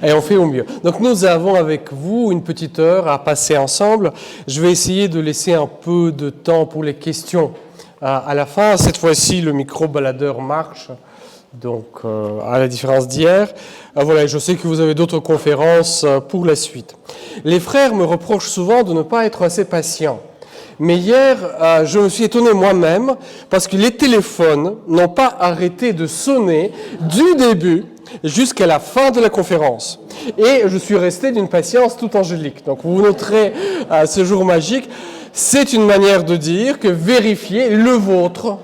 Et on fait au mieux. Donc nous avons avec vous une petite heure à passer ensemble. Je vais essayer de laisser un peu de temps pour les questions à la fin. Cette fois-ci, le micro-baladeur marche, donc à la différence d'hier. Voilà, je sais que vous avez d'autres conférences pour la suite. Les frères me reprochent souvent de ne pas être assez patient. Mais hier, je me suis étonné moi-même parce que les téléphones n'ont pas arrêté de sonner du début jusqu'à la fin de la conférence. Et je suis resté d'une patience toute angélique. Donc vous noterez ce jour magique, c'est une manière de dire que vérifier le vôtre,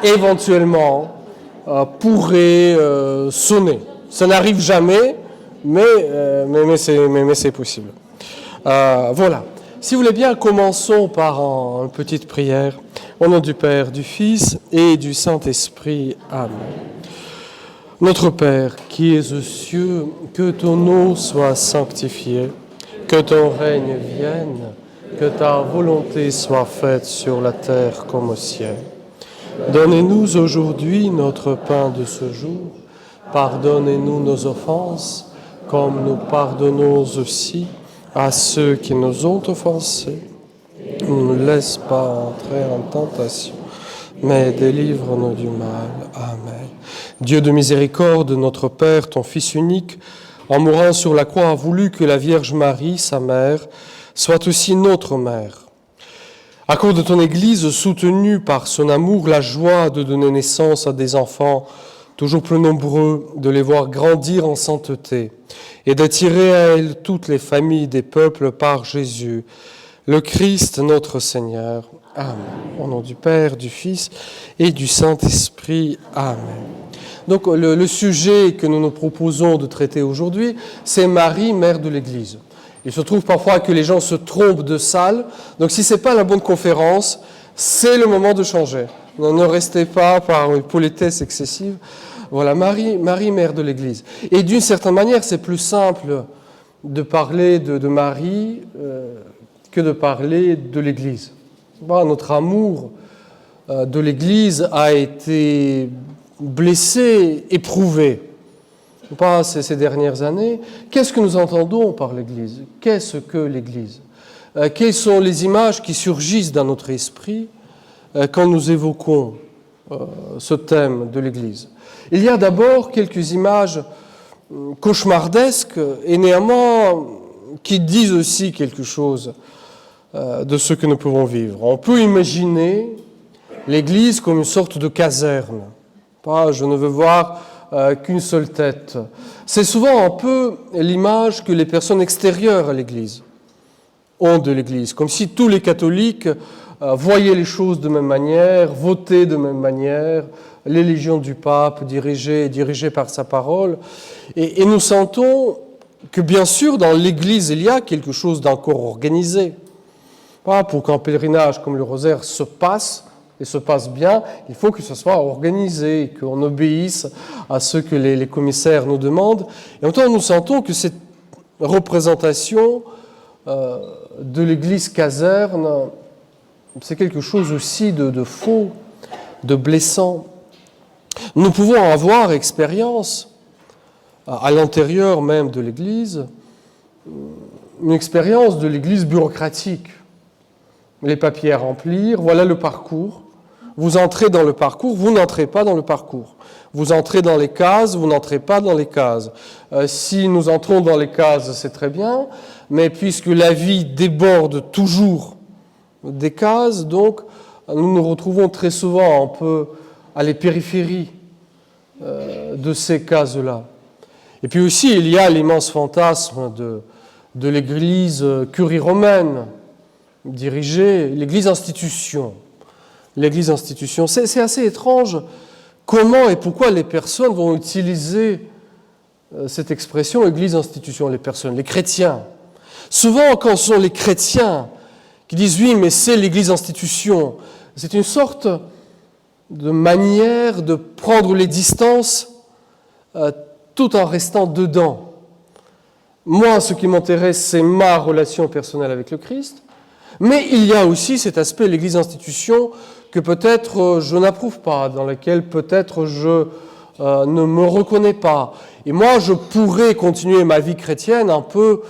éventuellement, pourrait sonner. Ça n'arrive jamais, mais c'est possible. Voilà. Si vous voulez bien, commençons par une petite prière. Au nom du Père, du Fils et du Saint-Esprit. Amen. Notre Père, qui es aux cieux, que ton nom soit sanctifié, que ton règne vienne, que ta volonté soit faite sur la terre comme au ciel. Donnez-nous aujourd'hui notre pain de ce jour. Pardonnez-nous nos offenses, comme nous pardonnons aussi à ceux qui nous ont offensés. Ne nous laisse pas entrer en tentation, mais délivre-nous du mal. Amen. Dieu de miséricorde, notre Père, ton Fils unique, en mourant sur la croix, a voulu que la Vierge Marie, sa mère, soit aussi notre mère. Accorde ton Église, soutenue par son amour, la joie de donner naissance à des enfants toujours plus nombreux, de les voir grandir en sainteté, et d'attirer à elle toutes les familles des peuples par Jésus, le Christ notre Seigneur. Amen. Au nom du Père, du Fils et du Saint-Esprit. Amen. Donc le sujet que nous nous proposons de traiter aujourd'hui, c'est Marie, mère de l'Église. Il se trouve parfois que les gens se trompent de salle, donc si ce n'est pas la bonne conférence, c'est le moment de changer. Ne restez pas par une politesse excessive. Voilà, Marie, mère de l'Église. Et d'une certaine manière, c'est plus simple de parler de Marie que de parler de l'Église. Notre amour de l'Église a été blessé, éprouvé. Pas ces dernières années. Qu'est-ce que nous entendons par l'Église? Qu'est-ce que l'Église? Quelles sont les images qui surgissent dans notre esprit quand nous évoquons ce thème de l'Église? Il y a d'abord quelques images cauchemardesques et néanmoins qui disent aussi quelque chose de ce que nous pouvons vivre. On peut imaginer l'Église comme une sorte de caserne. Je ne veux voir qu'une seule tête. C'est souvent un peu l'image que les personnes extérieures à l'Église ont de l'Église, comme si tous les catholiques voyaient les choses de même manière, votaient de même manière, les légions du pape dirigées par sa parole. Et nous sentons que bien sûr dans l'Église il y a quelque chose d'encore organisé. Pour qu'un pèlerinage comme le rosaire se passe, et se passe bien, il faut que ce soit organisé, qu'on obéisse à ce que les commissaires nous demandent. Et en même temps, nous sentons que cette représentation de l'Église caserne, c'est quelque chose aussi de faux, de blessant. Nous pouvons avoir expérience, à l'intérieur même de l'Église, une expérience de l'Église bureaucratique. Les papiers à remplir, voilà le parcours. Vous entrez dans le parcours, vous n'entrez pas dans le parcours. Vous entrez dans les cases, vous n'entrez pas dans les cases. Si nous entrons dans les cases, c'est très bien, mais puisque la vie déborde toujours des cases, donc nous nous retrouvons très souvent un peu à les périphéries de ces cases-là. Et puis aussi, il y a l'immense fantasme de l'Église curie romaine, dirigée, l'Église institution. L'Église institution, c'est assez étrange comment et pourquoi les personnes vont utiliser cette expression Église institution, les personnes, les chrétiens. Souvent, quand ce sont les chrétiens qui disent oui, mais c'est l'Église institution, c'est une sorte de manière de prendre les distances tout en restant dedans. Moi, ce qui m'intéresse, c'est ma relation personnelle avec le Christ, mais il y a aussi cet aspect de l'Église institution que peut-être je n'approuve pas, dans lequel peut-être je ne me reconnaît pas. Et moi, je pourrais continuer ma vie chrétienne un peu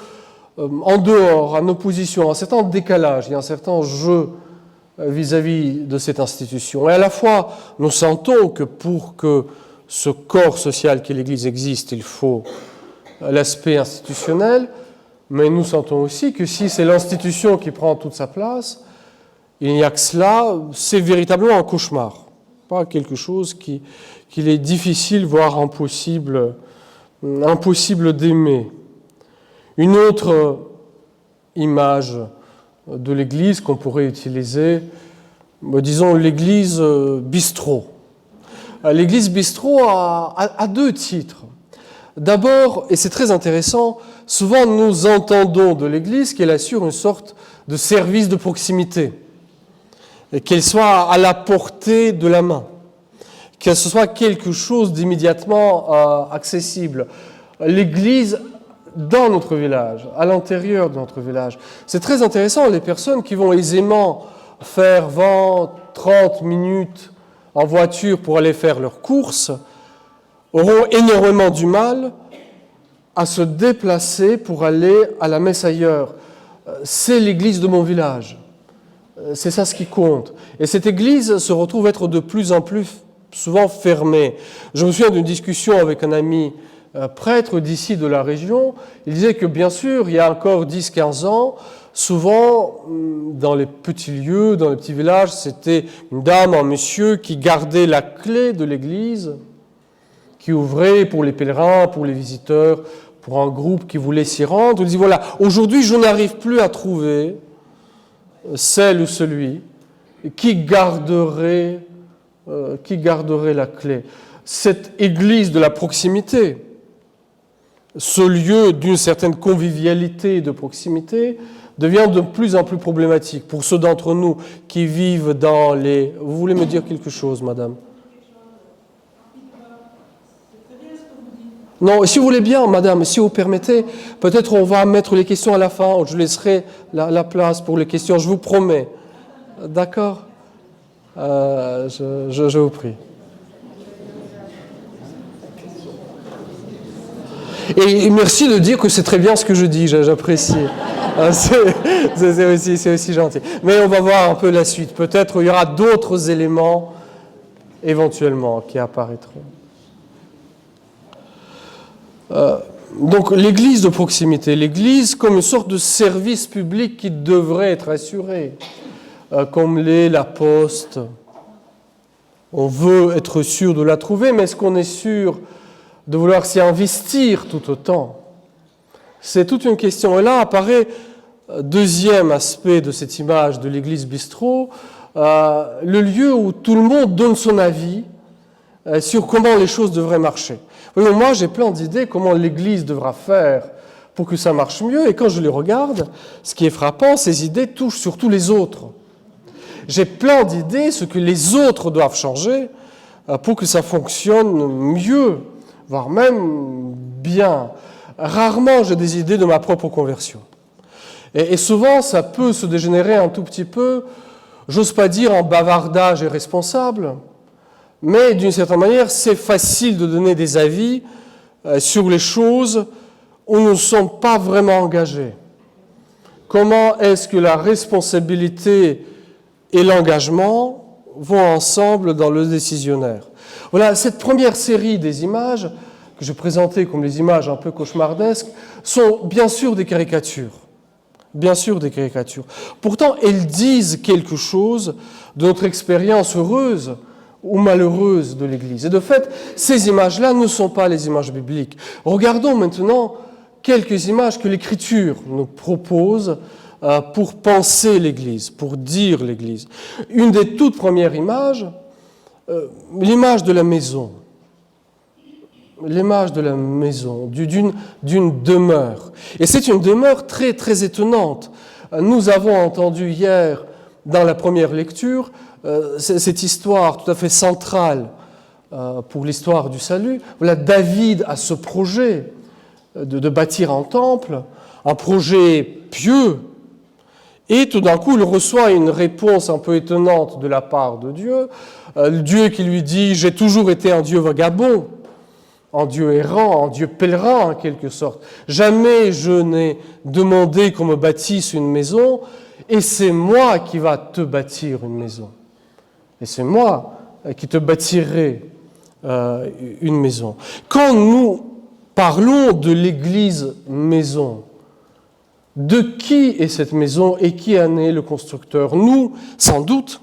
en dehors, en opposition, un certain décalage, il y a un certain jeu vis-à-vis de cette institution. Et à la fois, nous sentons que pour que ce corps social qu'est l'Église existe, il faut l'aspect institutionnel, mais nous sentons aussi que si c'est l'institution qui prend toute sa place, il n'y a que cela, c'est véritablement un cauchemar, pas quelque chose qu'il est difficile, voire impossible d'aimer. Une autre image de l'Église qu'on pourrait utiliser, disons l'Église bistrot. L'Église bistrot a deux titres. D'abord, et c'est très intéressant, souvent nous entendons de l'Église qu'elle assure une sorte de service de proximité, et qu'elle soit à la portée de la main, que ce soit quelque chose d'immédiatement accessible. L'Église dans notre village, à l'intérieur de notre village. C'est très intéressant, les personnes qui vont aisément faire 20, 30 minutes en voiture pour aller faire leurs courses auront énormément du mal à se déplacer pour aller à la messe ailleurs. C'est l'église de mon village. C'est ça ce qui compte. Et cette église se retrouve être de plus en plus souvent fermée. Je me souviens d'une discussion avec un ami prêtre d'ici de la région. Il disait que bien sûr, il y a encore 10-15 ans, souvent dans les petits lieux, dans les petits villages, c'était une dame, un monsieur qui gardait la clé de l'église, qui ouvrait pour les pèlerins, pour les visiteurs, pour un groupe qui voulait s'y rendre. Il dit voilà, aujourd'hui je n'arrive plus à trouver celle ou celui qui garderait la clé. Cette église de la proximité, ce lieu d'une certaine convivialité et de proximité, devient de plus en plus problématique pour ceux d'entre nous qui vivent dans les... Vous voulez me dire quelque chose, madame ? Non, si vous voulez bien, madame, si vous permettez, peut-être on va mettre les questions à la fin, je laisserai la place pour les questions, je vous promets. D'accord ? Je vous prie. Et merci de dire que c'est très bien ce que je dis, j'apprécie. C'est aussi gentil. Mais on va voir un peu la suite. Peut-être il y aura d'autres éléments éventuellement qui apparaîtront. Donc l'église de proximité, l'église comme une sorte de service public qui devrait être assuré, comme l'est la poste. On veut être sûr de la trouver, mais est-ce qu'on est sûr de vouloir s'y investir tout autant? C'est toute une question. Et là apparaît deuxième aspect de cette image de l'église bistrot, le lieu où tout le monde donne son avis sur comment les choses devraient marcher. Voyons, moi j'ai plein d'idées comment l'église devra faire pour que ça marche mieux, et quand je les regarde, ce qui est frappant, ces idées touchent surtout les autres. J'ai plein d'idées, ce que les autres doivent changer pour que ça fonctionne mieux, voire même bien. Rarement j'ai des idées de ma propre conversion. Et souvent ça peut se dégénérer un tout petit peu, j'ose pas dire en bavardage irresponsable, mais d'une certaine manière c'est facile de donner des avis sur les choses où nous ne sommes pas vraiment engagés. Comment est-ce que la responsabilité et l'engagement vont ensemble dans le décisionnaire? Voilà, cette première série des images que je présentais comme les images un peu cauchemardesques sont bien sûr des caricatures. Bien sûr des caricatures. Pourtant, elles disent quelque chose de notre expérience heureuse ou malheureuse de l'Église. Et de fait, ces images-là ne sont pas les images bibliques. Regardons maintenant quelques images que l'Écriture nous propose pour penser l'Église, pour dire l'Église. Une des toutes premières images, l'image de la maison. L'image de la maison, d'une demeure. Et c'est une demeure très, très étonnante. Nous avons entendu hier, dans la première lecture, cette histoire tout à fait centrale pour l'histoire du salut. Voilà, David a ce projet de bâtir un temple, un projet pieux, et tout d'un coup, il reçoit une réponse un peu étonnante de la part de Dieu. Dieu qui lui dit « J'ai toujours été un Dieu vagabond ». en Dieu errant, en Dieu pèlerin en quelque sorte. Jamais je n'ai demandé qu'on me bâtisse une maison, et c'est moi qui va te bâtir une maison. Et c'est moi qui te bâtirai une maison. Quand nous parlons de l'Église maison, de qui est cette maison et qui en est le constructeur? Nous, sans doute,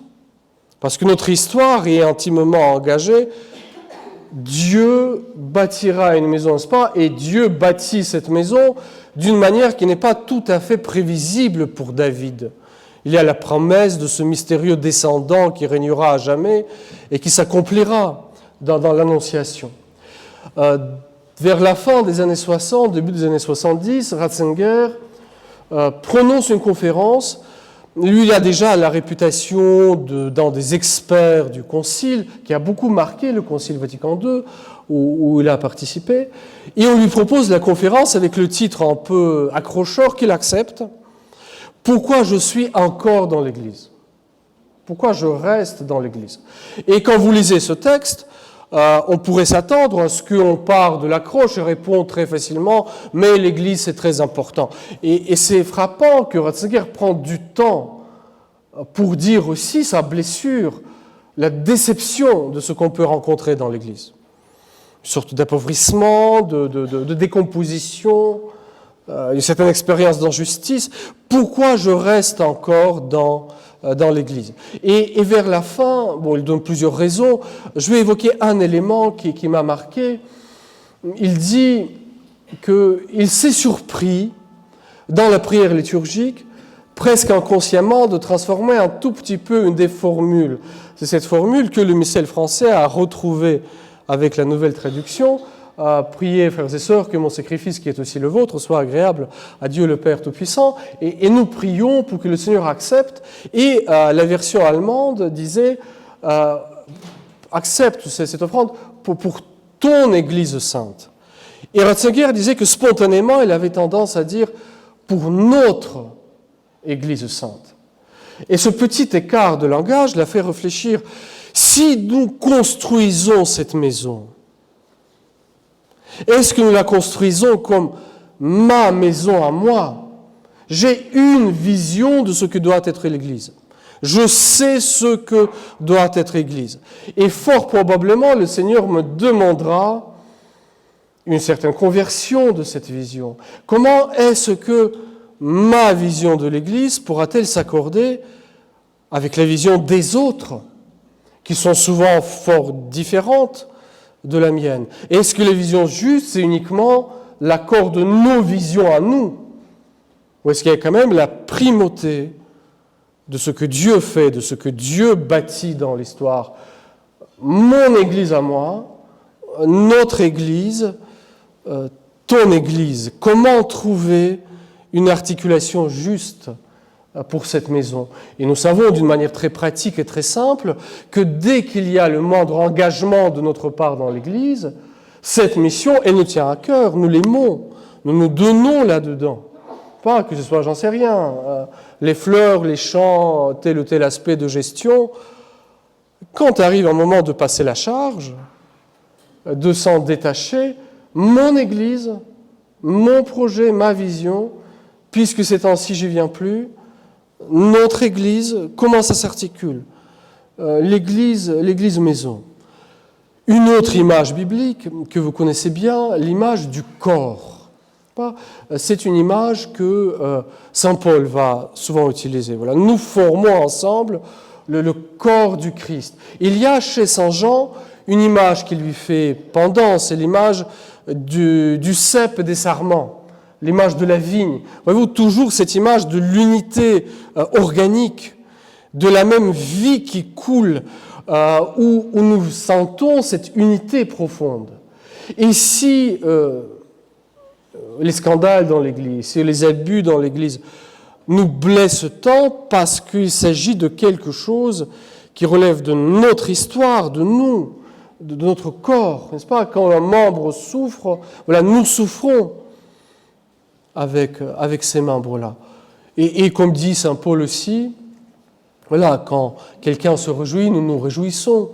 parce que notre histoire est intimement engagée. Dieu bâtira une maison, n'est-ce pas? Et Dieu bâtit cette maison d'une manière qui n'est pas tout à fait prévisible pour David. Il y a la promesse de ce mystérieux descendant qui régnera à jamais et qui s'accomplira dans l'Annonciation. Vers la fin des années 60, début des années 70, Ratzinger prononce une conférence. Lui, il a déjà la réputation d'un des experts du Concile, qui a beaucoup marqué le Concile Vatican II, où il a participé. Et on lui propose la conférence avec le titre un peu accrocheur qu'il accepte. « Pourquoi je suis encore dans l'Église ?» Pourquoi je reste dans l'Église? Et quand vous lisez ce texte, on pourrait s'attendre à ce qu'on part de l'accroche et répond très facilement « mais l'Église, c'est très important ». Et c'est frappant que Ratzinger prend du temps pour dire aussi sa blessure, la déception de ce qu'on peut rencontrer dans l'Église. Une sorte d'appauvrissement, de décomposition, une certaine expérience d'injustice. Pourquoi je reste encore dans l'Église? Et vers la fin, il donne plusieurs raisons. Je vais évoquer un élément qui m'a marqué. Il dit qu'il s'est surpris, dans la prière liturgique, presque inconsciemment, de transformer un tout petit peu une des formules. C'est cette formule que le missel français a retrouvée avec la nouvelle traduction. Priez, frères et sœurs, que mon sacrifice, qui est aussi le vôtre, soit agréable à Dieu le Père Tout-Puissant. Et nous prions pour que le Seigneur accepte. Et la version allemande disait accepte cette offrande pour ton Église sainte. Et Ratzinger disait que spontanément, il avait tendance à dire pour notre Église sainte. Et ce petit écart de langage l'a fait réfléchir. Si nous construisons cette maison, est-ce que nous la construisons comme ma maison à moi? J'ai une vision de ce que doit être l'Église. Je sais ce que doit être l'Église. Et fort probablement, le Seigneur me demandera une certaine conversion de cette vision. Comment est-ce que ma vision de l'Église pourra-t-elle s'accorder avec la vision des autres, qui sont souvent fort différentes de la mienne? Est-ce que les visions justes, c'est uniquement l'accord de nos visions à nous? Ou est-ce qu'il y a quand même la primauté de ce que Dieu fait, de ce que Dieu bâtit dans l'histoire? Mon Église à moi, notre Église, ton Église. Comment trouver une articulation juste pour cette maison? Et nous savons d'une manière très pratique et très simple que dès qu'il y a le moindre engagement de notre part dans l'Église, cette mission, elle nous tient à cœur, nous l'aimons, nous nous donnons là-dedans. Pas que ce soit, j'en sais rien, les fleurs, les champs, tel ou tel aspect de gestion. Quand arrive un moment de passer la charge, de s'en détacher, mon Église, mon projet, ma vision, puisque ces temps-ci j'y viens plus, notre Église, comment ça s'articule? L'Église maison. Une autre image biblique que vous connaissez bien, l'image du corps. C'est une image que saint Paul va souvent utiliser. Voilà, nous formons ensemble le corps du Christ. Il y a chez saint Jean une image qui lui fait pendant, c'est l'image du cep des sarments, l'image de la vigne. Voyez-vous, toujours cette image de l'unité organique, de la même vie qui coule, où nous sentons cette unité profonde. Et si les scandales dans l'Église, si les abus dans l'Église nous blessent tant, parce qu'il s'agit de quelque chose qui relève de notre histoire, de nous, de notre corps, n'est-ce pas? Quand un membre souffre, voilà, nous souffrons avec ces membres-là. Et comme dit saint Paul aussi, voilà, quand quelqu'un se réjouit, nous nous réjouissons.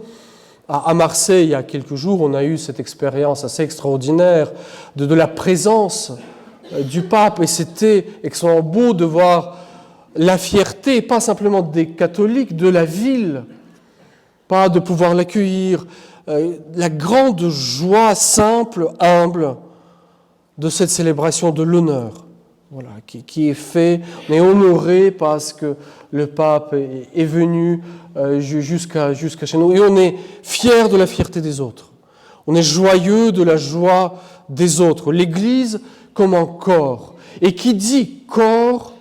À Marseille, il y a quelques jours, on a eu cette expérience assez extraordinaire de la présence du pape, et c'était extrêmement beau de voir la fierté, pas simplement des catholiques, de la ville, pas de pouvoir l'accueillir, la grande joie simple, humble de cette célébration de l'honneur, voilà, qui est fait, on est honoré parce que le pape est venu jusqu'à chez nous, et on est fier de la fierté des autres, on est joyeux de la joie des autres. L'Église comme un corps, et qui dit corps,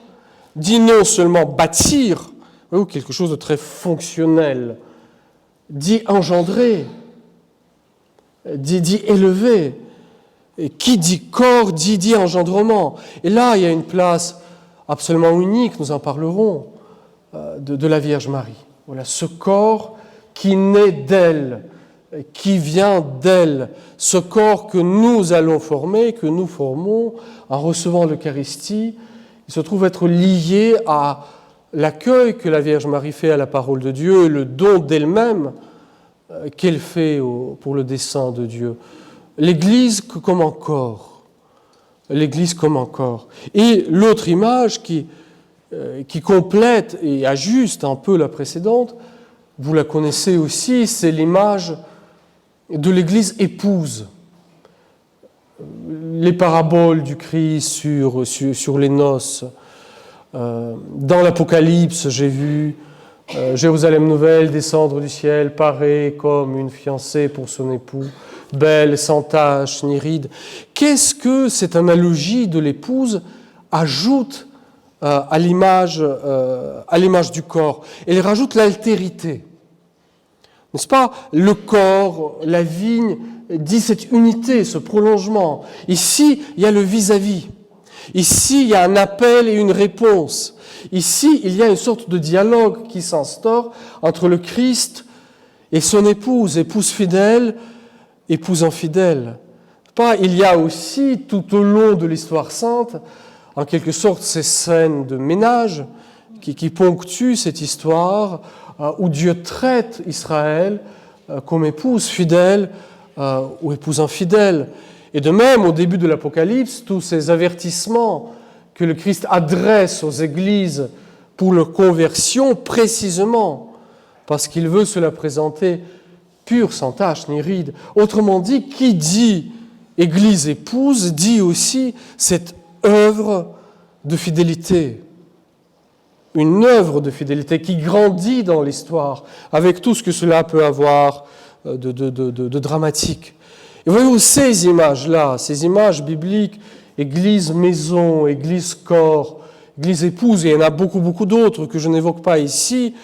dit non seulement bâtir, ou quelque chose de très fonctionnel, dit engendrer, dit élever. Et qui dit corps, dit engendrement. Et là, il y a une place absolument unique, nous en parlerons, de la Vierge Marie. Voilà, ce corps qui naît d'elle, qui vient d'elle, ce corps que nous allons former, que nous formons en recevant l'Eucharistie, il se trouve être lié à l'accueil que la Vierge Marie fait à la parole de Dieu et le don d'elle-même qu'elle fait pour le dessein de Dieu. L'Église comme un corps. L'Église comme un corps. Et l'autre image qui complète et ajuste un peu la précédente, vous la connaissez aussi, c'est l'image de l'Église épouse. Les paraboles du Christ sur les noces. Dans l'Apocalypse, j'ai vu Jérusalem nouvelle descendre du ciel, parée comme une fiancée pour son époux, belle, sans tache ni ride. Qu'est-ce que cette analogie de l'épouse ajoute à l'image du corps? Elle rajoute l'altérité. N'est-ce pas? Le corps, la vigne, dit cette unité, ce prolongement. Ici, il y a le vis-à-vis. Ici, il y a un appel et une réponse. Ici, il y a une sorte de dialogue qui s'instaure entre le Christ et son épouse, épouse fidèle, épouse infidèle. Il y a aussi, tout au long de l'histoire sainte, en quelque sorte, ces scènes de ménage qui ponctuent cette histoire où Dieu traite Israël comme épouse fidèle ou épouse infidèle. Et de même, au début de l'Apocalypse, tous ces avertissements que le Christ adresse aux églises pour leur conversion, précisément parce qu'il veut se la présenter pure, sans tache ni ride. Autrement dit, qui dit Église épouse, dit aussi cette œuvre de fidélité. Une œuvre de fidélité qui grandit dans l'histoire, avec tout ce que cela peut avoir de dramatique. Et voyez-vous, ces images-là, ces images bibliques, Église maison, Église corps, Église épouse, et il y en a beaucoup d'autres que je n'évoque pas ici,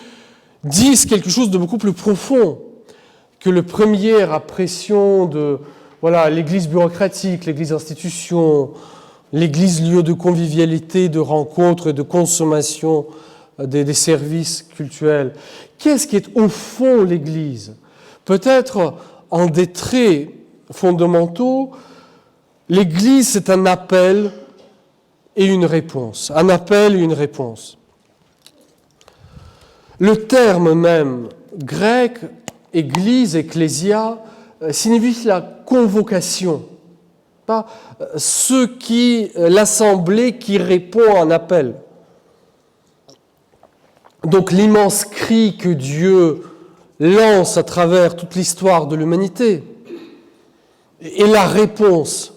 disent quelque chose de beaucoup plus profond que le première impression de l'Église bureaucratique, l'Église institution, l'Église lieu de convivialité, de rencontre et de consommation des services cultuels. Qu'est-ce qui est au fond l'Église? Peut-être en des traits fondamentaux, l'Église, c'est un appel et une réponse. Un appel et une réponse. Le terme même grec, Église, ecclésia, signifie la convocation. Pas l'assemblée qui répond à un appel. Donc l'immense cri que Dieu lance à travers toute l'histoire de l'humanité est la réponse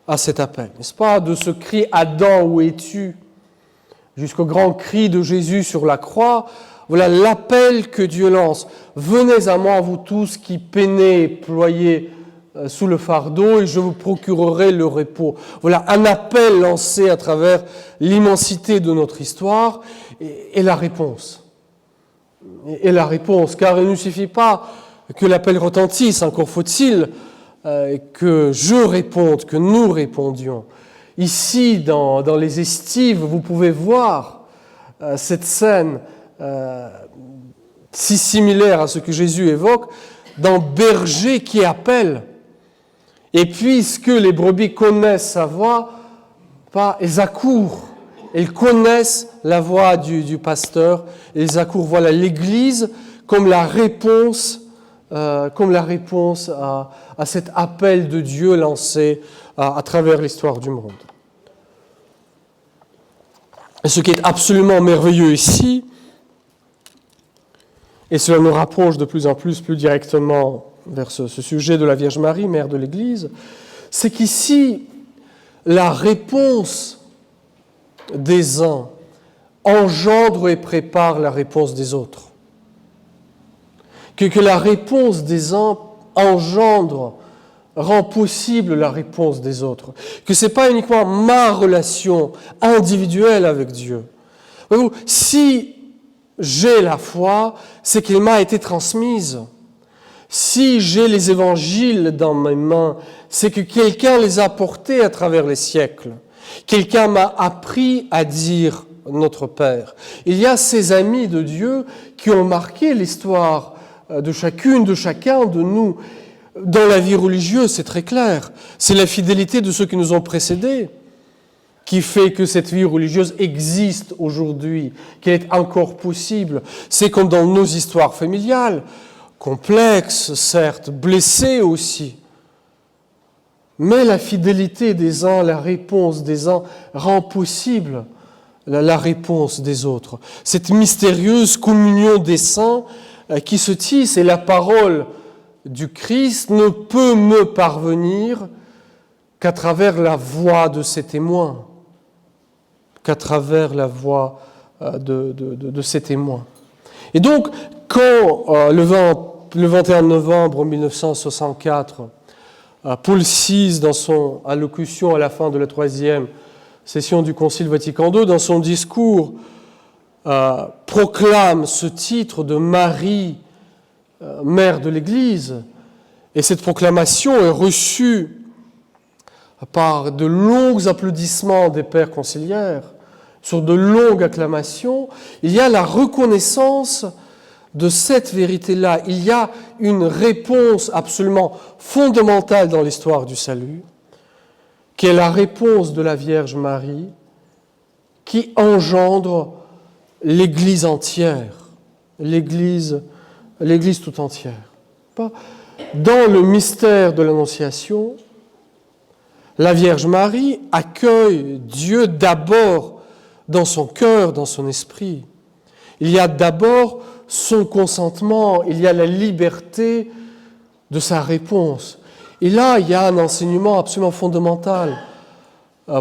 à cet appel, n'est-ce pas? De ce cri « Adam, où es-tu » jusqu'au grand cri de Jésus sur la croix, voilà l'appel que Dieu lance. « Venez à moi, vous tous qui peinez et ployez sous le fardeau, et je vous procurerai le repos. » Voilà un appel lancé à travers l'immensité de notre histoire, et la réponse. Et la réponse, car il ne suffit pas que l'appel retentisse, encore faut-il que je réponde, que nous répondions. Ici, dans les estives, vous pouvez voir cette scène si similaire à ce que Jésus évoque, d'un berger qui appelle. Et puisque les brebis connaissent sa voix, elles accourent. Elles connaissent la voix du pasteur, elles accourent. Voilà l'Église comme la réponse comme la réponse à cet appel de Dieu lancé à travers l'histoire du monde. Et ce qui est absolument merveilleux ici, et cela nous rapproche de plus en plus directement vers ce sujet de la Vierge Marie, mère de l'Église, c'est qu'ici, la réponse des uns engendre et prépare la réponse des autres. Que la réponse des uns engendre, rend possible la réponse des autres. Que ce n'est pas uniquement ma relation individuelle avec Dieu. Voyez-vous, si j'ai la foi, c'est qu'elle m'a été transmise. Si j'ai les évangiles dans mes mains, c'est que quelqu'un les a portés à travers les siècles. Quelqu'un m'a appris à dire notre Père. Il y a ces amis de Dieu qui ont marqué l'histoire de chacune, de chacun de nous. Dans la vie religieuse, c'est très clair. C'est la fidélité de ceux qui nous ont précédés qui fait que cette vie religieuse existe aujourd'hui, qu'elle est encore possible. C'est comme dans nos histoires familiales, complexes, certes, blessées aussi. Mais la fidélité des uns, la réponse des uns rend possible la réponse des autres. Cette mystérieuse communion des saints qui se tisse, et la parole du Christ ne peut me parvenir qu'à travers la voix de ses témoins, qu'à travers la voix de ses témoins. Et donc, quand le 21 novembre 1964, Paul VI, dans son allocution à la fin de la troisième session du Concile Vatican II, dans son discours, proclame ce titre de Marie, mère de l'Église, et cette proclamation est reçue par de longs applaudissements des pères conciliaires, sur de longues acclamations. Il y a la reconnaissance de cette vérité-là. Il y a une réponse absolument fondamentale dans l'histoire du salut, qui est la réponse de la Vierge Marie, qui engendre l'Église entière, l'Église tout entière. Dans le mystère de l'Annonciation, la Vierge Marie accueille Dieu d'abord dans son cœur, dans son esprit. Il y a d'abord son consentement, il y a la liberté de sa réponse. Et là, il y a un enseignement absolument fondamental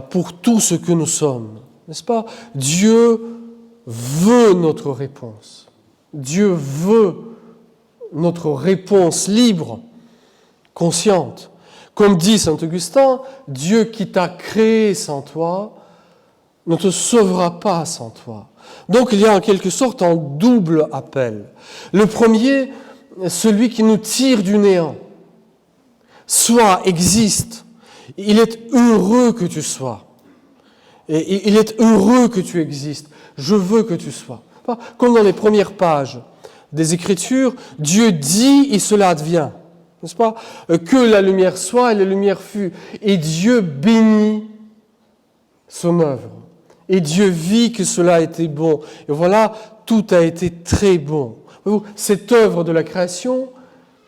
pour tout ce que nous sommes, n'est-ce pas? Dieu veut notre réponse. Dieu veut notre réponse libre, consciente. Comme dit saint Augustin, Dieu qui t'a créé sans toi ne te sauvera pas sans toi. Donc il y a en quelque sorte un double appel. Le premier, celui qui nous tire du néant. Sois, existe. Il est heureux que tu sois. Et il est heureux que tu existes. Je veux que tu sois. Comme dans les premières pages des Écritures, Dieu dit et cela advient. N'est-ce pas? Que la lumière soit et la lumière fut. Et Dieu bénit son œuvre. Et Dieu vit que cela était bon. Et voilà, tout a été très bon. Cette œuvre de la création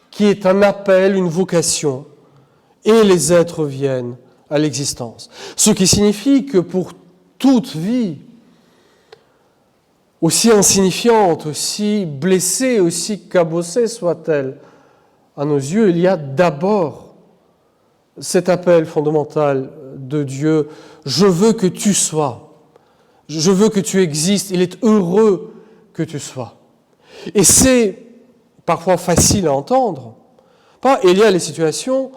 qui est un appel, une vocation, et les êtres viennent à l'existence. Ce qui signifie que pour toute vie, aussi insignifiante, aussi blessée, aussi cabossée soit-elle, à nos yeux, il y a d'abord cet appel fondamental de Dieu. Je veux que tu sois. Je veux que tu existes. Il est heureux que tu sois. Et c'est parfois facile à entendre. Il y a les situations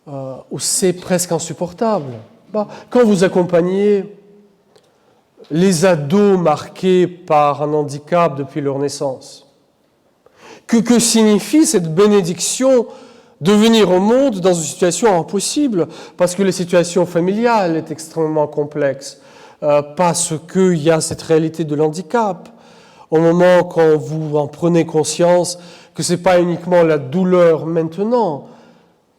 où c'est presque insupportable. Quand vous accompagnez les ados marqués par un handicap depuis leur naissance, que signifie cette bénédiction de venir au monde dans une situation impossible, parce que la situation familiale est extrêmement complexe, parce qu'il y a cette réalité de l'handicap. Au moment quand vous en prenez conscience que ce n'est pas uniquement la douleur maintenant,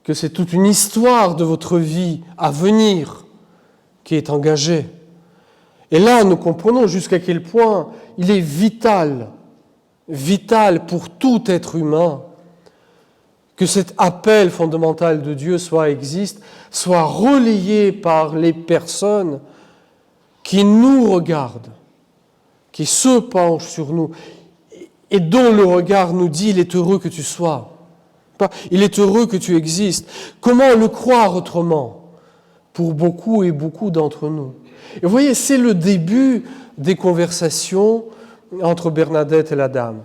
que c'est toute une histoire de votre vie à venir qui est engagée. Et là, nous comprenons jusqu'à quel point il est vital pour tout être humain, que cet appel fondamental de Dieu existe, soit relayé par les personnes qui nous regardent, qui se penchent sur nous, et dont le regard nous dit « il est heureux que tu sois ». Il est heureux que tu existes. Comment le croire autrement pour beaucoup et beaucoup d'entre nous? Et vous voyez, c'est le début des conversations entre Bernadette et la dame.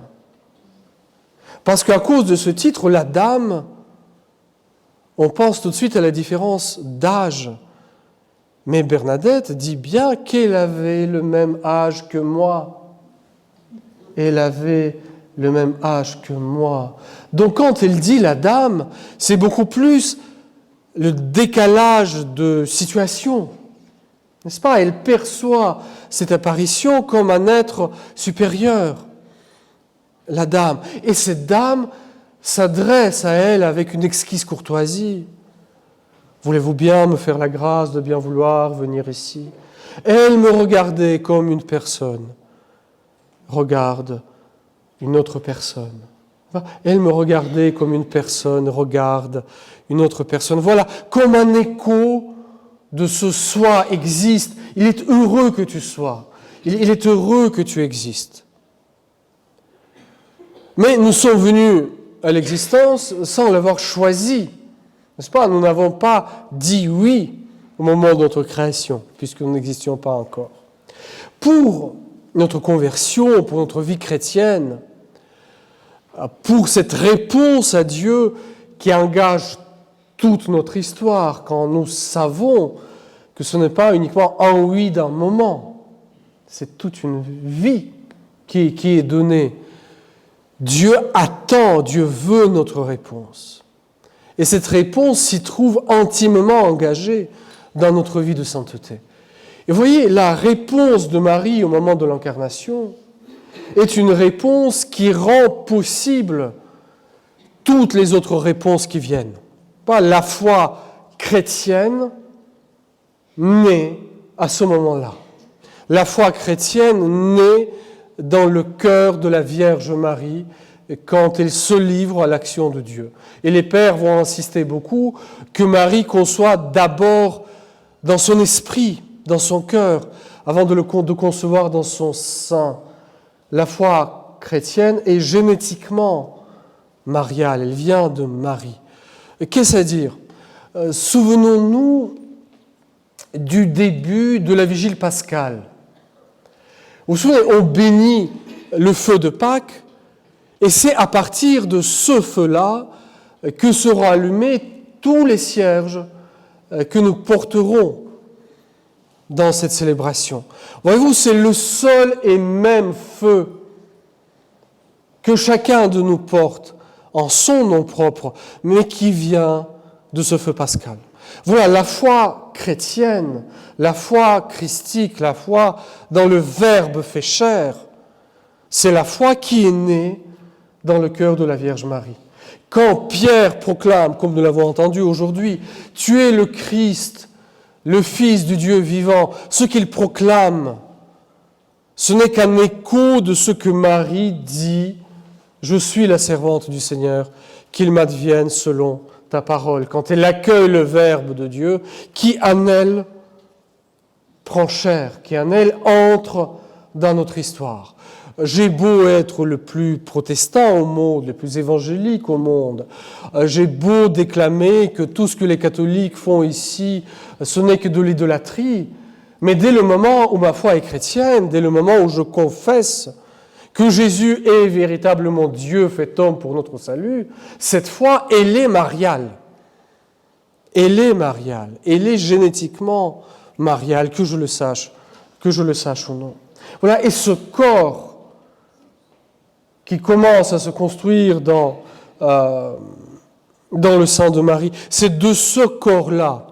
Parce qu'à cause de ce titre, la dame, on pense tout de suite à la différence d'âge. Mais Bernadette dit bien qu'elle avait le même âge que moi. Elle avait le même âge que moi. Donc quand elle dit la dame, c'est beaucoup plus le décalage de situation. N'est-ce pas? Elle perçoit cette apparition comme un être supérieur, la dame. Et cette dame s'adresse à elle avec une exquise courtoisie. Voulez-vous bien me faire la grâce de bien vouloir venir ici? Elle me regardait comme une personne regarde une autre personne. Elle me regardait comme une personne regarde une autre personne. Voilà, comme un écho de ce soi existe. Il est heureux que tu sois. Il est heureux que tu existes. Mais nous sommes venus à l'existence sans l'avoir choisi. N'est-ce pas? Nous n'avons pas dit oui au moment de notre création, puisque nous n'existions pas encore. Pour notre conversion, pour notre vie chrétienne, pour cette réponse à Dieu qui engage toute notre histoire, quand nous savons que ce n'est pas uniquement un oui d'un moment, c'est toute une vie qui est donnée. Dieu attend, Dieu veut notre réponse. Et cette réponse s'y trouve intimement engagée dans notre vie de sainteté. Et vous voyez, la réponse de Marie au moment de l'incarnation est une réponse qui rend possible toutes les autres réponses qui viennent. Pas la foi chrétienne naît à ce moment-là. La foi chrétienne naît dans le cœur de la Vierge Marie quand elle se livre à l'action de Dieu. Et les pères vont insister beaucoup que Marie conçoit d'abord dans son esprit, dans son cœur, avant de concevoir dans son sein. La foi chrétienne est génétiquement mariale, elle vient de Marie. Qu'est-ce à dire? Souvenons-nous du début de la vigile pascale. Vous vous souvenez, on bénit le feu de Pâques, et c'est à partir de ce feu-là que seront allumés tous les cierges que nous porterons dans cette célébration. Voyez-vous, c'est le seul et même feu que chacun de nous porte en son nom propre, mais qui vient de ce feu pascal. Voilà, la foi chrétienne, la foi christique, la foi dans le Verbe fait chair, c'est la foi qui est née dans le cœur de la Vierge Marie. Quand Pierre proclame, comme nous l'avons entendu aujourd'hui, « Tu es le Christ, le Fils du Dieu vivant », ce qu'il proclame, ce n'est qu'un écho de ce que Marie dit « Je suis la servante du Seigneur, qu'il m'advienne selon ta parole ». Quand elle accueille le Verbe de Dieu, qui en elle prend chair, qui en elle entre dans notre histoire. J'ai beau être le plus protestant au monde, le plus évangélique au monde, j'ai beau déclamer que tout ce que les catholiques font ici, ce n'est que de l'idolâtrie, mais dès le moment où ma foi est chrétienne, dès le moment où je confesse que Jésus est véritablement Dieu fait homme pour notre salut, cette foi, elle est mariale. Elle est mariale, elle est génétiquement mariale, que je le sache ou non. Voilà, et ce corps qui commence à se construire dans le sein de Marie, c'est de ce corps-là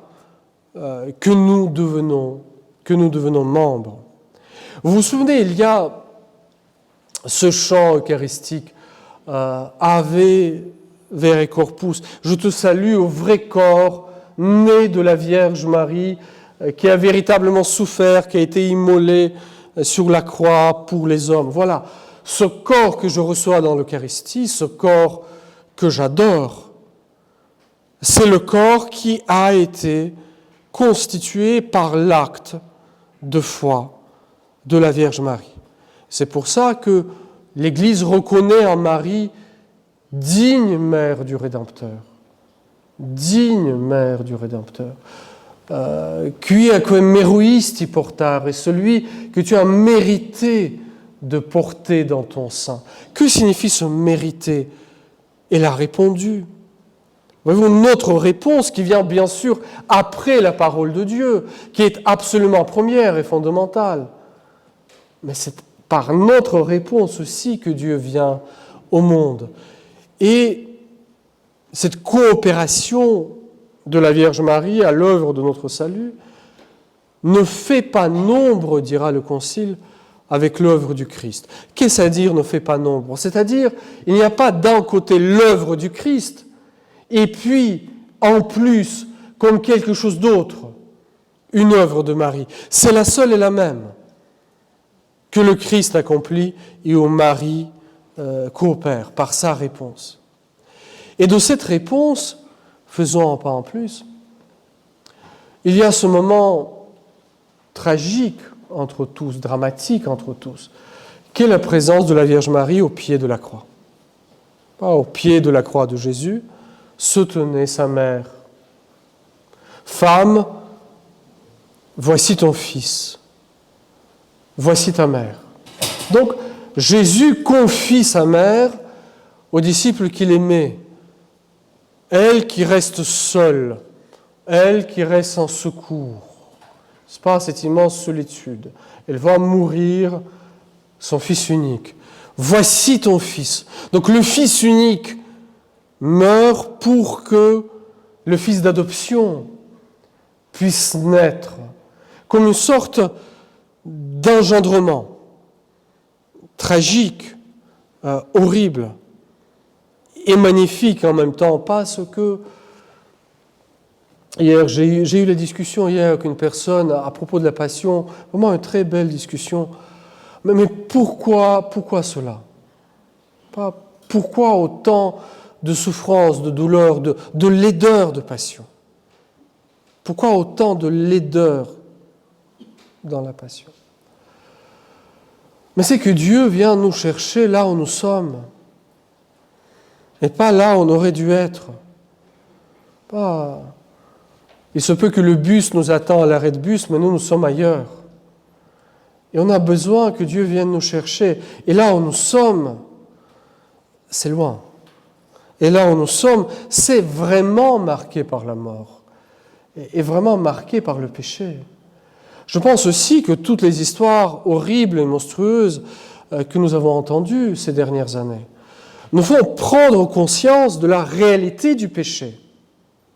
que nous devenons membres. Vous vous souvenez, il y a ce chant eucharistique, Ave Vere Corpus, je te salue au vrai corps né de la Vierge Marie, qui a véritablement souffert, qui a été immolé sur la croix pour les hommes. Voilà. Ce corps que je reçois dans l'Eucharistie, ce corps que j'adore, c'est le corps qui a été constitué par l'acte de foi de la Vierge Marie. C'est pour ça que l'Église reconnaît en Marie digne mère du Rédempteur. Digne mère du Rédempteur. Qui est come meruisti portare, celui que tu as mérité de porter dans ton sein. Que signifie ce mériter? Elle a répondu. Voyez-vous, notre réponse qui vient bien sûr après la parole de Dieu, qui est absolument première et fondamentale. Mais c'est par notre réponse aussi que Dieu vient au monde. Et cette coopération de la Vierge Marie à l'œuvre de notre salut ne fait pas nombre, dira le Concile, avec l'œuvre du Christ. Qu'est-ce à dire ne fait pas nombre? C'est-à-dire, il n'y a pas d'un côté l'œuvre du Christ, et puis, en plus, comme quelque chose d'autre, une œuvre de Marie. C'est la seule et la même que le Christ accomplit et où Marie coopère par sa réponse. Et de cette réponse, faisons un pas en plus, il y a ce moment tragique entre tous, dramatique entre tous, qu'est la présence de la Vierge Marie au pied de la croix. Pas au pied de la croix de Jésus, se tenait sa mère. Femme, voici ton fils, voici ta mère. Donc, Jésus confie sa mère aux disciples qu'il aimait. Elle qui reste seule, elle qui reste en secours. C'est pas cette immense solitude. Elle va mourir, son fils unique. Voici ton fils. Donc le fils unique meurt pour que le fils d'adoption puisse naître, comme une sorte d'engendrement tragique, horrible et magnifique en même temps, parce que hier, j'ai eu la discussion hier avec une personne à propos de la Passion, vraiment une très belle discussion. Mais pourquoi cela? Pourquoi autant de souffrance, de douleur, de laideur de Passion? Pourquoi autant de laideur dans la Passion? Mais c'est que Dieu vient nous chercher là où nous sommes, et pas là où on aurait dû être. Il se peut que le bus nous attend à l'arrêt de bus, mais nous sommes ailleurs. Et on a besoin que Dieu vienne nous chercher. Et là où nous sommes, c'est loin. Et là où nous sommes, c'est vraiment marqué par la mort. Et vraiment marqué par le péché. Je pense aussi que toutes les histoires horribles et monstrueuses que nous avons entendues ces dernières années nous font prendre conscience de la réalité du péché.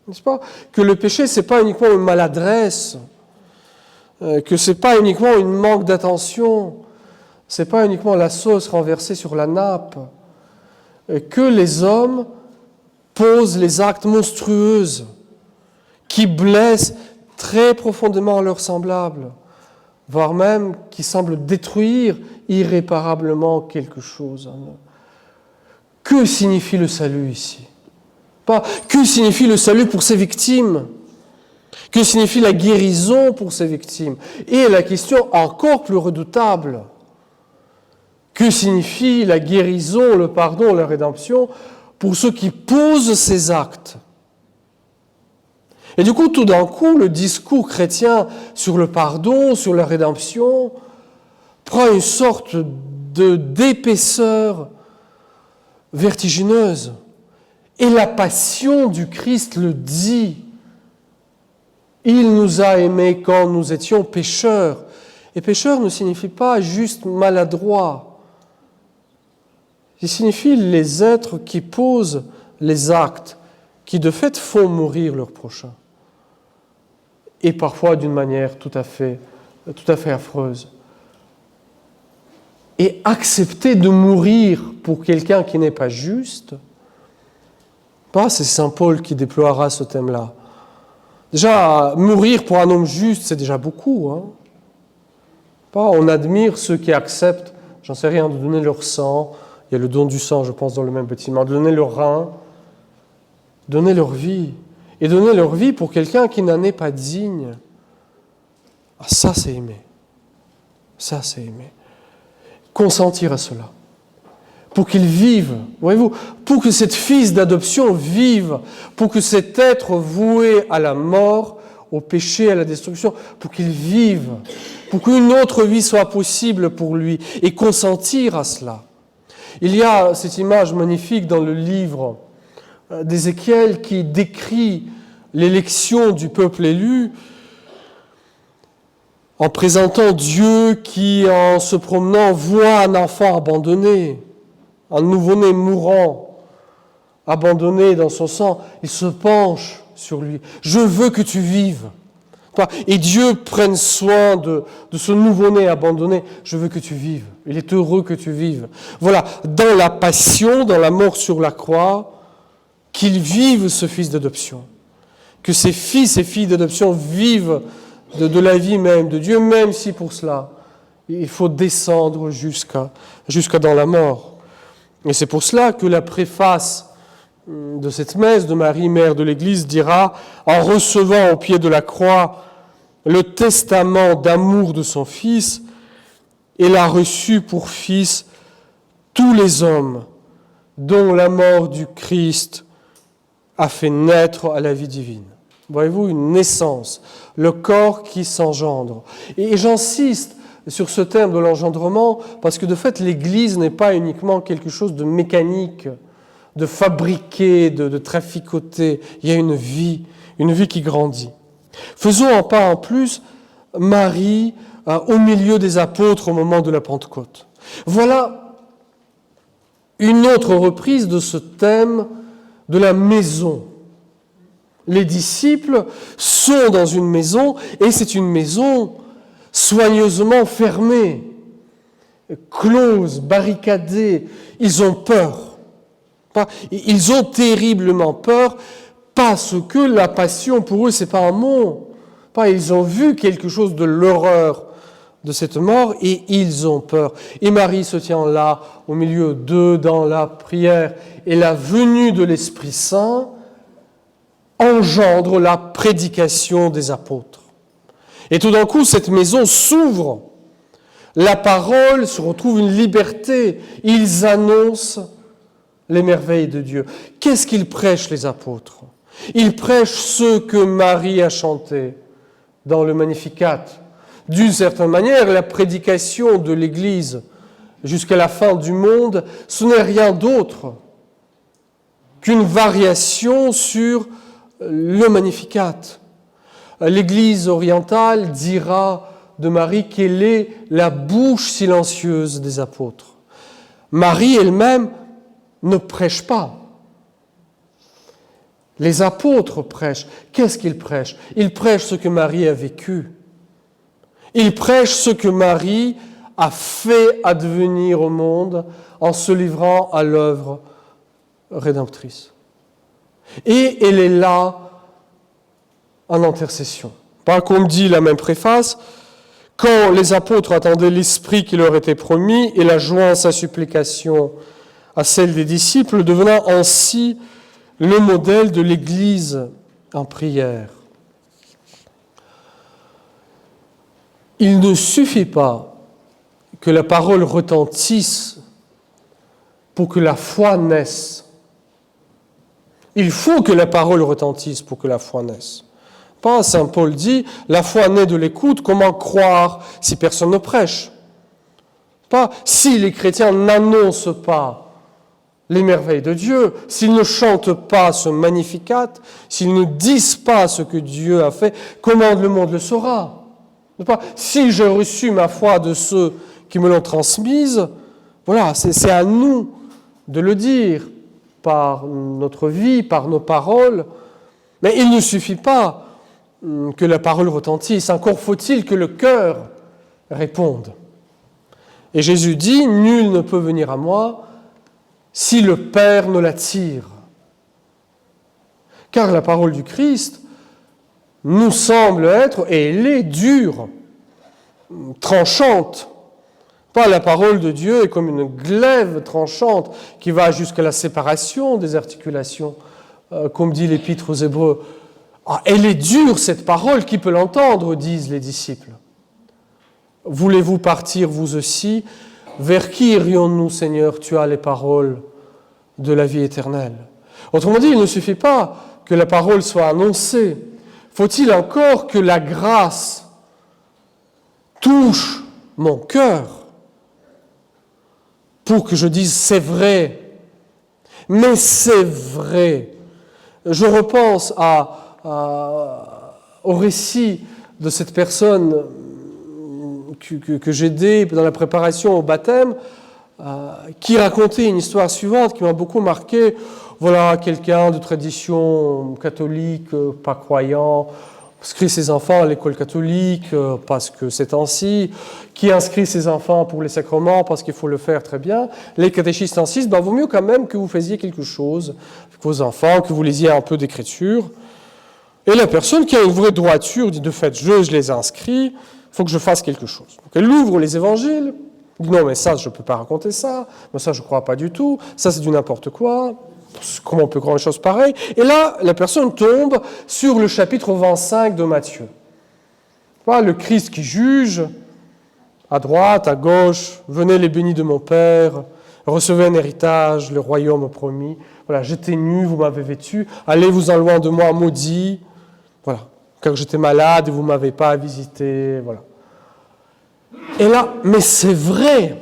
N'est-ce pas? Que le péché, ce n'est pas uniquement une maladresse, que ce n'est pas uniquement un manque d'attention, ce n'est pas uniquement la sauce renversée sur la nappe, que les hommes posent les actes monstrueux qui blessent très profondément leurs semblables, voire même qui semblent détruire irréparablement quelque chose en eux. Que signifie le salut ici? Pas que signifie le salut pour ces victimes? Que signifie la guérison pour ces victimes? Et la question encore plus redoutable, que signifie la guérison, le pardon, la rédemption pour ceux qui posent ces actes? Et du coup, tout d'un coup, le discours chrétien sur le pardon, sur la rédemption, prend une sorte d'épaisseur vertigineuse. Et la passion du Christ le dit. Il nous a aimés quand nous étions pécheurs. Et pécheur ne signifie pas juste maladroit. Il signifie les êtres qui posent les actes, qui de fait font mourir leur prochain. Et parfois d'une manière tout à fait affreuse. Et accepter de mourir pour quelqu'un qui n'est pas juste, c'est saint Paul qui déploiera ce thème-là. Déjà, mourir pour un homme juste, c'est déjà beaucoup. On admire ceux qui acceptent, j'en sais rien, de donner leur sang. Il y a le don du sang, je pense, dans le même bâtiment. De donner leur rein, donner leur vie. et donner leur vie pour quelqu'un qui n'en est pas digne. Ah, ça, c'est aimer. Ça, c'est aimer. Consentir à cela. Pour qu'il vive, voyez-vous, pour que cet fils d'adoption vive, pour que cet être voué à la mort, au péché, à la destruction, pour qu'il vive, pour qu'une autre vie soit possible pour lui, et consentir à cela. Il y a cette image magnifique dans le livre d'Ézéchiel qui décrit l'élection du peuple élu en présentant Dieu qui, en se promenant, voit un enfant abandonné, un nouveau-né mourant, abandonné dans son sang. Il se penche sur lui. Je veux que tu vives. Et Dieu prenne soin de ce nouveau-né abandonné. Je veux que tu vives. Il est heureux que tu vives. Voilà, dans la passion, dans la mort sur la croix, qu'il vive ce fils d'adoption. Que ces fils et filles d'adoption vivent de la vie même de Dieu, même si pour cela, il faut descendre jusqu'à dans la mort. Et c'est pour cela que la préface de cette messe de Marie, mère de l'Église, dira, en recevant au pied de la croix le testament d'amour de son Fils, elle a reçu pour fils tous les hommes dont la mort du Christ a fait naître à la vie divine. Voyez-vous, une naissance, le corps qui s'engendre. Et j'insiste sur ce terme de l'engendrement parce que de fait, l'Église n'est pas uniquement quelque chose de mécanique, de fabriqué, de traficoté. Il y a une vie qui grandit. Faisons un pas en plus, Marie au milieu des apôtres au moment de la Pentecôte. Voilà une autre reprise de ce thème de la maison. Les disciples sont dans une maison et c'est une maison soigneusement fermée, close, barricadée. Ils ont peur. Ils ont terriblement peur parce que la passion pour eux, c'est pas un mot. Ils ont vu quelque chose de l'horreur de cette mort et ils ont peur. Et Marie se tient là, au milieu d'eux, dans la prière. Et la venue de l'Esprit Saint engendre la prédication des apôtres. Et tout d'un coup, cette maison s'ouvre. La parole se retrouve une liberté. Ils annoncent les merveilles de Dieu. Qu'est-ce qu'ils prêchent, les apôtres? Ils prêchent ce que Marie a chanté dans le Magnificat. D'une certaine manière, la prédication de l'Église jusqu'à la fin du monde, ce n'est rien d'autre qu'une variation sur le Magnificat. L'Église orientale dira de Marie qu'elle est la bouche silencieuse des apôtres. Marie elle-même ne prêche pas. Les apôtres prêchent. Qu'est-ce qu'ils prêchent? Ils prêchent ce que Marie a vécu. Ils prêchent ce que Marie a fait advenir au monde en se livrant à l'œuvre rédemptrice. Et elle est là en intercession. Pas comme dit la même préface, quand les apôtres attendaient l'Esprit qui leur était promis, et la joint sa supplication à celle des disciples, devenant ainsi le modèle de l'Église en prière. Il ne suffit pas que la parole retentisse pour que la foi naisse. Il faut que la parole retentisse pour que la foi naisse. Pas, Saint Paul dit, la foi naît de l'écoute, comment croire si personne ne prêche? Pas, si les chrétiens n'annoncent pas les merveilles de Dieu, s'ils ne chantent pas ce Magnificat, s'ils ne disent pas ce que Dieu a fait, comment le monde le saura? Si j'ai reçu ma foi de ceux qui me l'ont transmise, voilà, c'est à nous de le dire par notre vie, par nos paroles. Mais il ne suffit pas que la parole retentisse, encore faut-il que le cœur réponde. Et Jésus dit, nul ne peut venir à moi si le Père ne l'attire. Car la parole du Christ nous semble être, et elle est dure, tranchante. Pas la parole de Dieu est comme une glaive tranchante qui va jusqu'à la séparation des articulations, comme dit l'Épître aux Hébreux. Ah, elle est dure cette parole, qui peut l'entendre, disent les disciples. Voulez-vous partir vous aussi? Vers qui irions-nous, Seigneur? Tu as les paroles de la vie éternelle. Autrement dit, il ne suffit pas que la parole soit annoncée. Faut-il encore que la grâce touche mon cœur pour que je dise c'est vrai, mais c'est vrai. Je repense au récit de cette personne que j'ai aidée dans la préparation au baptême, qui racontait une histoire suivante qui m'a beaucoup marqué. Voilà, quelqu'un de tradition catholique, pas croyant, inscrit ses enfants à l'école catholique parce que c'est ainsi, qui inscrit ses enfants pour les sacrements parce qu'il faut le faire très bien. Les catéchistes insistent, vaut mieux quand même que vous faisiez quelque chose avec vos enfants, que vous lisiez un peu d'écriture. Et la personne qui a une vraie droiture dit, de fait, je les inscris, il faut que je fasse quelque chose. Donc elle ouvre les évangiles, dit, non mais ça, je ne peux pas raconter ça, mais ça, je ne crois pas du tout, ça, c'est du n'importe quoi. Comment on peut croire une chose pareille? Et là, la personne tombe sur le chapitre 25 de Matthieu. Voilà, le Christ qui juge, à droite, à gauche, venez les bénis de mon Père, recevez un héritage, le royaume promis. Voilà, j'étais nu, vous m'avez vêtu, allez-vous-en loin de moi, maudit. Voilà, car j'étais malade et vous ne m'avez pas visité. Voilà. Et là, mais c'est vrai.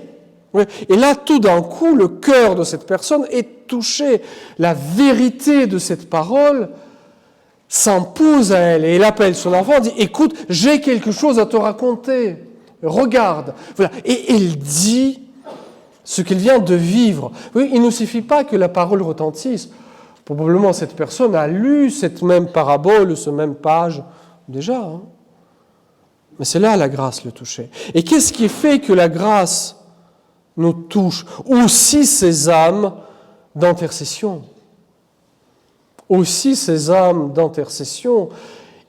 Et là, tout d'un coup, le cœur de cette personne est touché. La vérité de cette parole s'impose à elle. Et elle appelle son enfant, dit, écoute, j'ai quelque chose à te raconter. Regarde. Voilà. Et elle dit ce qu'elle vient de vivre. Oui, il ne suffit pas que la parole retentisse. Probablement, cette personne a lu cette même parabole, cette même page, déjà. Hein. Mais c'est là la grâce le touchait. Et qu'est-ce qui fait que la grâce nous touche? Aussi ces âmes d'intercession. Aussi ces âmes d'intercession.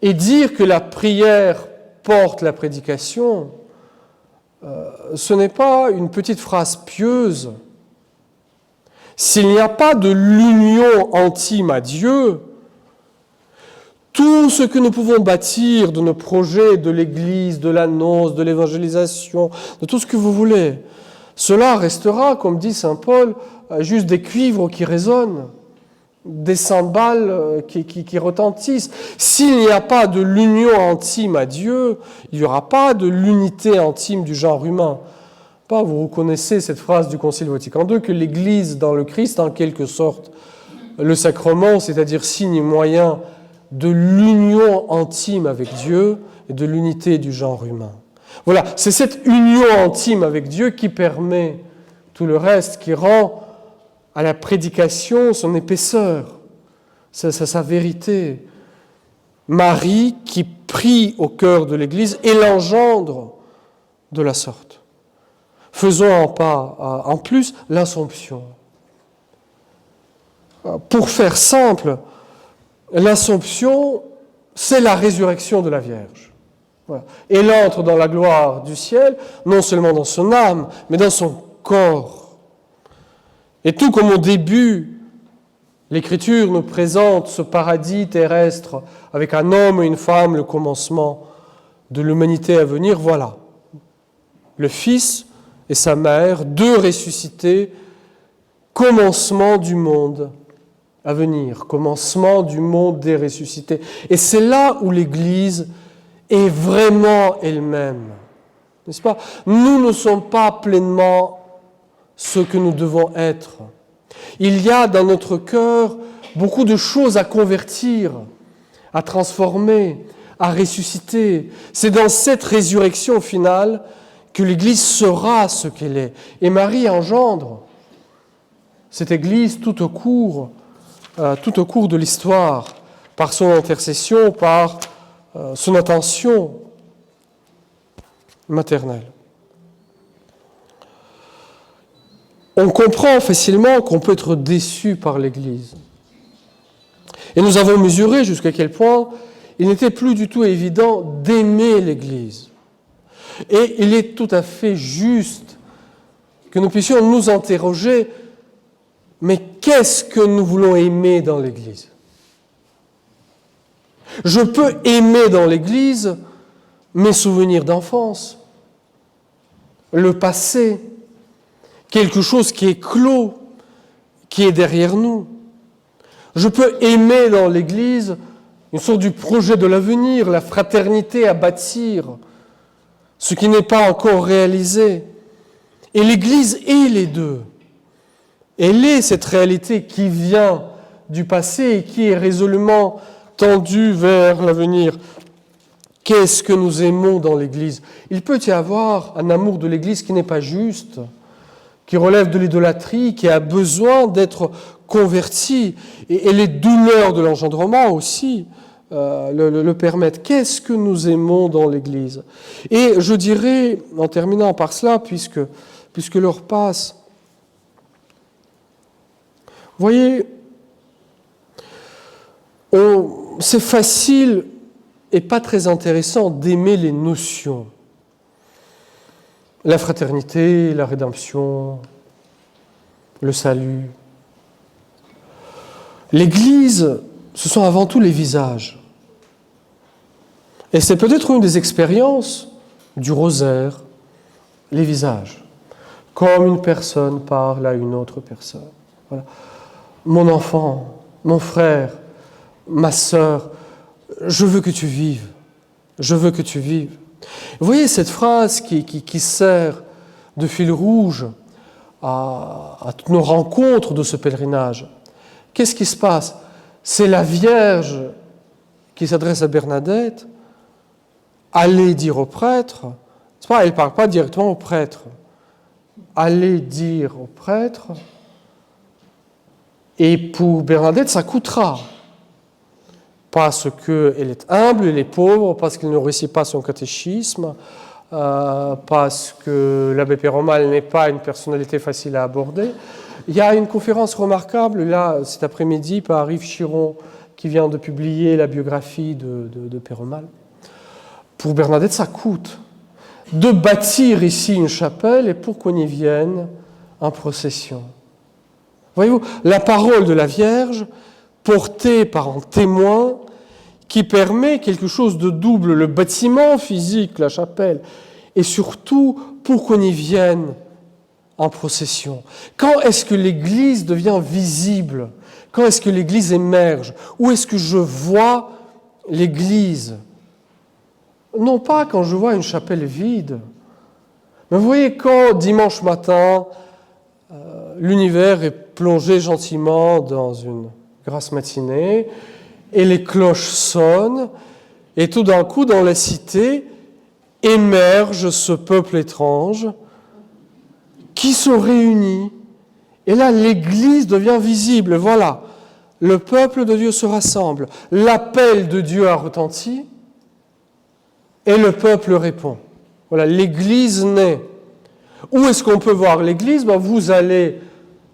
Et dire que la prière porte la prédication, ce n'est pas une petite phrase pieuse. S'il n'y a pas de l'union intime à Dieu, tout ce que nous pouvons bâtir de nos projets, de l'Église, de l'annonce, de l'évangélisation, de tout ce que vous voulez, cela restera, comme dit saint Paul, juste des cuivres qui résonnent, des cymbales qui retentissent. S'il n'y a pas de l'union intime à Dieu, il n'y aura pas de l'unité intime du genre humain. Vous reconnaissez cette phrase du Concile Vatican II, que l'Église dans le Christ, en quelque sorte, le sacrement, c'est-à-dire signe et moyen de l'union intime avec Dieu et de l'unité du genre humain. Voilà, c'est cette union intime avec Dieu qui permet tout le reste, qui rend à la prédication son épaisseur, sa vérité. Marie qui prie au cœur de l'Église et l'engendre de la sorte. Faisons un pas en plus, l'Assomption. Pour faire simple, l'Assomption, c'est la résurrection de la Vierge. Voilà. Elle entre dans la gloire du ciel, non seulement dans son âme, mais dans son corps. Et tout comme au début, l'Écriture nous présente ce paradis terrestre avec un homme et une femme, le commencement de l'humanité à venir, voilà. Le Fils et sa mère, deux ressuscités, commencement du monde à venir, commencement du monde des ressuscités. Et c'est là où l'Église est vraiment elle-même. N'est-ce pas? Nous ne sommes pas pleinement ce que nous devons être. Il y a dans notre cœur beaucoup de choses à convertir, à transformer, à ressusciter. C'est dans cette résurrection finale que l'Église sera ce qu'elle est. Et Marie engendre cette Église tout au cours de l'histoire, par son intercession, par son attention maternelle. On comprend facilement qu'on peut être déçu par l'Église. Et nous avons mesuré jusqu'à quel point il n'était plus du tout évident d'aimer l'Église. Et il est tout à fait juste que nous puissions nous interroger, mais qu'est-ce que nous voulons aimer dans l'Église? Je peux aimer dans l'Église mes souvenirs d'enfance, le passé, quelque chose qui est clos, qui est derrière nous. Je peux aimer dans l'Église une sorte du projet de l'avenir, la fraternité à bâtir, ce qui n'est pas encore réalisé. Et l'Église est les deux. Elle est cette réalité qui vient du passé et qui est résolument tendue vers l'avenir. Qu'est-ce que nous aimons dans l'Église? Il peut y avoir un amour de l'Église qui n'est pas juste, qui relève de l'idolâtrie, qui a besoin d'être converti. Et les douleurs de l'engendrement aussi le permettent. Qu'est-ce que nous aimons dans l'Église? Et je dirais, en terminant par cela, puisque l'heure passe, vous voyez, c'est facile et pas très intéressant d'aimer les notions. La fraternité, la rédemption, le salut. L'Église, ce sont avant tout les visages. Et c'est peut-être une des expériences du rosaire, les visages. Comme une personne parle à une autre personne. Voilà. Mon enfant, mon frère, ma sœur, je veux que tu vives. Je veux que tu vives. Vous voyez cette phrase qui sert de fil rouge à toutes nos rencontres de ce pèlerinage. Qu'est-ce qui se passe? C'est la Vierge qui s'adresse à Bernadette. Allez dire au prêtre. Elle ne parle pas directement au prêtre. Allez dire au prêtre. Et pour Bernadette, ça coûtera. Parce qu'elle est humble, elle est pauvre, parce qu'elle ne réussit pas son catéchisme, parce que l'abbé Péromal n'est pas une personnalité facile à aborder. Il y a une conférence remarquable, là, cet après-midi, par Yves Chiron, qui vient de publier la biographie de Péromal. Pour Bernadette, ça coûte de bâtir ici une chapelle et pour qu'on y vienne en procession. Voyez-vous, la parole de la Vierge, portée par un témoin, qui permet quelque chose de double, le bâtiment physique, la chapelle, et surtout pour qu'on y vienne en procession. Quand est-ce que l'Église devient visible? Quand est-ce que l'Église émerge? Où est-ce que je vois l'Église? Non pas quand je vois une chapelle vide, mais vous voyez quand dimanche matin, l'univers est plongé gentiment dans une grasse matinée, et les cloches sonnent, et tout d'un coup, dans la cité, émerge ce peuple étrange qui se réunit. Et là, l'Église devient visible. Voilà, le peuple de Dieu se rassemble. L'appel de Dieu a retenti, et le peuple répond. Voilà, l'Église naît. Où est-ce qu'on peut voir l'Église? Vous allez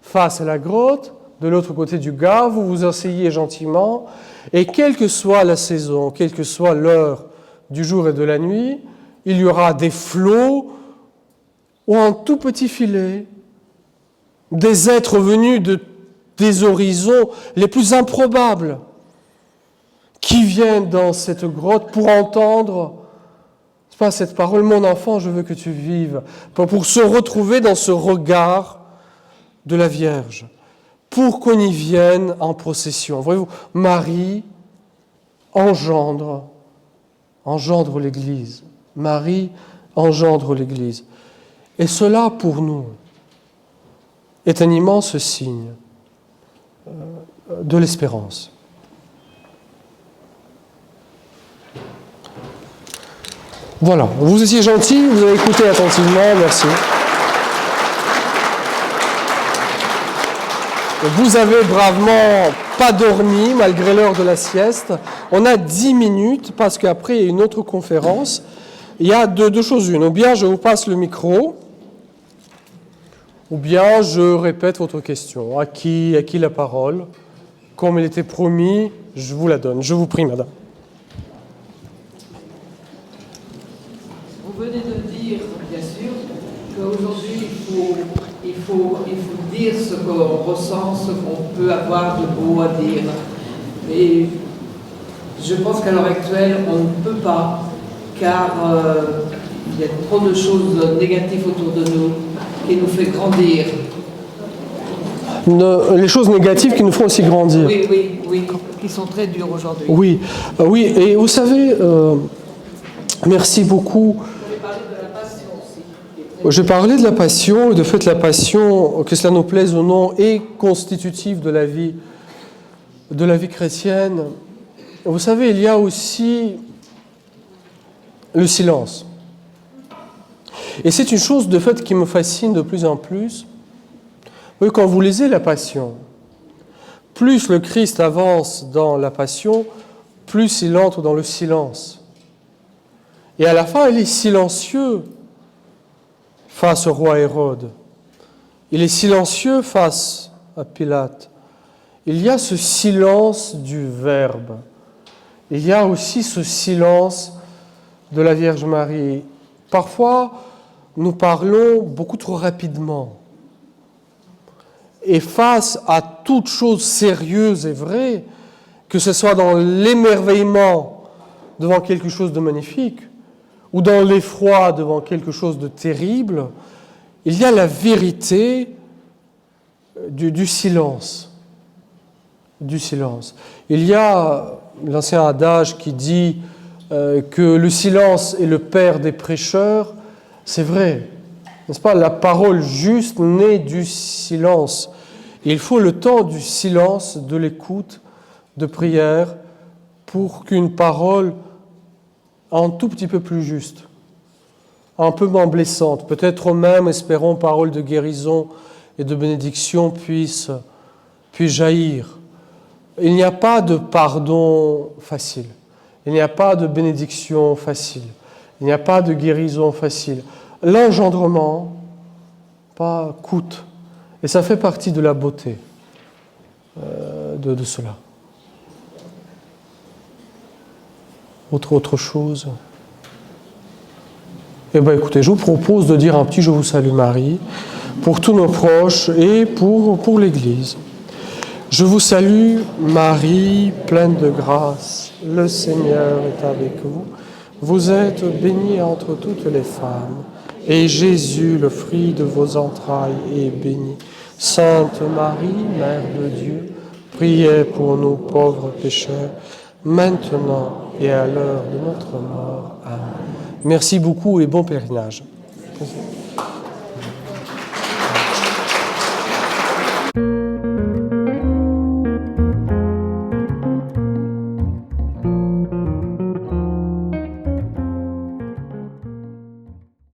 face à la grotte, de l'autre côté du Gave, vous vous asseyez gentiment, et quelle que soit la saison, quelle que soit l'heure du jour et de la nuit, il y aura des flots ou un tout petit filet, des êtres venus des horizons les plus improbables, qui viennent dans cette grotte pour entendre cette parole, mon enfant, je veux que tu vives, pour se retrouver dans ce regard de la Vierge, pour qu'on y vienne en procession. Voyez-vous, Marie engendre l'Église. Marie engendre l'Église. Et cela, pour nous, est un immense signe de l'espérance. Voilà, vous étiez gentil, vous avez écouté attentivement, merci. Vous avez bravement pas dormi malgré l'heure de la sieste. On a 10 minutes parce qu'après il y a une autre conférence. Il y a deux choses une. Ou bien je vous passe le micro, ou bien je répète votre question. À qui la parole? Comme il était promis, je vous la donne. Je vous prie, madame. Vous venez de dire, bien sûr, qu'aujourd'hui, il faut dire ce qu'on ressent, ce qu'on peut avoir de beau à dire. Et Je pense qu'à l'heure actuelle, on ne peut pas, car il y a trop de choses négatives autour de nous qui nous fait grandir. Les choses négatives qui nous font aussi grandir. Oui, qui sont très dures aujourd'hui. Oui, oui, et vous savez, merci beaucoup. Je parlais de la passion, et de fait la passion, que cela nous plaise ou non, est constitutive de la vie chrétienne. Vous savez, il y a aussi le silence. Et c'est une chose de fait qui me fascine de plus en plus. Oui, quand vous lisez la Passion, plus le Christ avance dans la Passion, plus il entre dans le silence. Et à la fin, il est silencieux face au roi Hérode. Il est silencieux face à Pilate. Il y a ce silence du Verbe. Il y a aussi ce silence de la Vierge Marie. Parfois, nous parlons beaucoup trop rapidement. Et face à toute chose sérieuse et vraie, que ce soit dans l'émerveillement devant quelque chose de magnifique, ou dans l'effroi devant quelque chose de terrible, il y a la vérité du silence. Du silence. Il y a l'ancien adage qui dit que le silence est le père des prêcheurs. C'est vrai, n'est-ce pas? La parole juste naît du silence. Il faut le temps du silence, de l'écoute, de prière, pour qu'une parole un tout petit peu plus juste, un peu moins blessante, peut-être même, espérons, parole de guérison et de bénédiction puisse jaillir. Il n'y a pas de pardon facile, il n'y a pas de bénédiction facile, il n'y a pas de guérison facile. L'engendrement coûte, et ça fait partie de la beauté de cela. Autre chose. Eh bien, écoutez, je vous propose de dire un petit « Je vous salue Marie » pour tous nos proches et pour l'Église. Je vous salue Marie, pleine de grâce, le Seigneur est avec vous. Vous êtes bénie entre toutes les femmes, et Jésus, le fruit de vos entrailles, est béni. Sainte Marie, Mère de Dieu, priez pour nous pauvres pécheurs, maintenant et à l'heure de notre mort. Amen. Merci beaucoup et bon pèlerinage.